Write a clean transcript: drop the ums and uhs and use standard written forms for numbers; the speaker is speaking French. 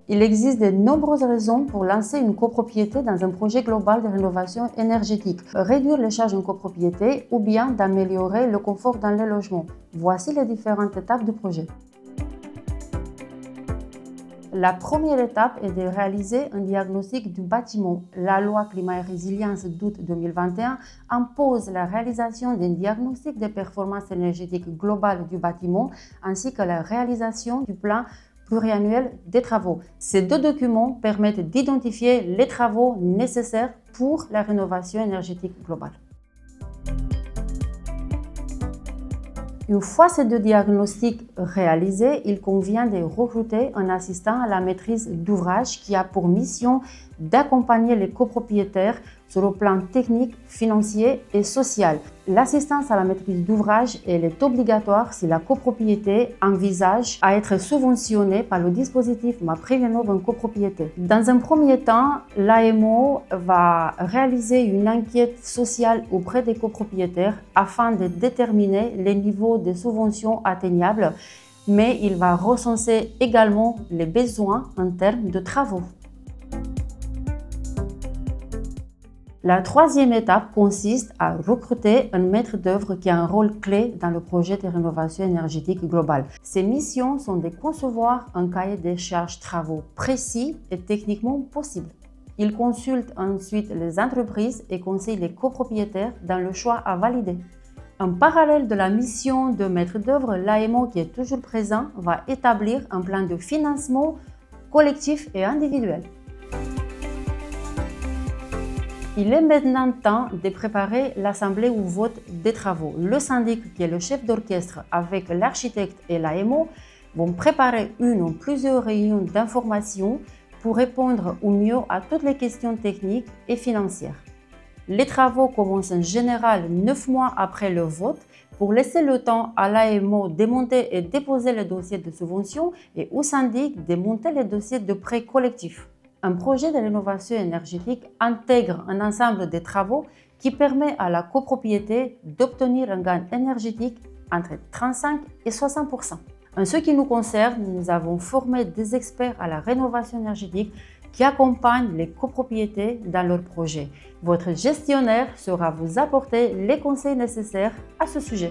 Il existe de nombreuses raisons pour lancer une copropriété dans un projet global de rénovation énergétique, réduire les charges en copropriété ou bien d'améliorer le confort dans les logements. Voici les différentes étapes du projet. La première étape est de réaliser un diagnostic du bâtiment. La loi Climat et Résilience d'août 2021 impose la réalisation d'un diagnostic de performance énergétique globale du bâtiment ainsi que la réalisation du plan pluriannuel des travaux. Ces deux documents permettent d'identifier les travaux nécessaires pour la rénovation énergétique globale. Une fois ces deux diagnostics réalisés, il convient de recruter un assistant à la maîtrise d'ouvrage qui a pour mission d'accompagner les copropriétaires sur le plan technique, financier et social. L'assistance à la maîtrise d'ouvrage est obligatoire si la copropriété envisage à être subventionnée par le dispositif MaPriMéNov en copropriété. Dans un premier temps, l'AMO va réaliser une enquête sociale auprès des copropriétaires afin de déterminer les niveaux de subventions atteignables, mais il va recenser également les besoins en termes de travaux. La troisième étape consiste à recruter un maître d'œuvre qui a un rôle clé dans le projet de rénovation énergétique globale. Ses missions sont de concevoir un cahier des charges travaux précis et techniquement possible. Il consulte ensuite les entreprises et conseille les copropriétaires dans le choix à valider. En parallèle de la mission de maître d'œuvre, l'AMO qui est toujours présent va établir un plan de financement collectif et individuel. Il est maintenant temps de préparer l'assemblée ou vote des travaux. Le syndic, qui est le chef d'orchestre avec l'architecte et l'AMO, vont préparer une ou plusieurs réunions d'information pour répondre au mieux à toutes les questions techniques et financières. Les travaux commencent en général 9 mois après le vote pour laisser le temps à l'AMO de monter et déposer le dossier de subvention et au syndic de monter le dossier de prêt collectif. Un projet de rénovation énergétique intègre un ensemble de travaux qui permet à la copropriété d'obtenir un gain énergétique entre 35 et 60%. En ce qui nous concerne, nous avons formé des experts à la rénovation énergétique qui accompagnent les copropriétés dans leurs projets. Votre gestionnaire saura vous apporter les conseils nécessaires à ce sujet.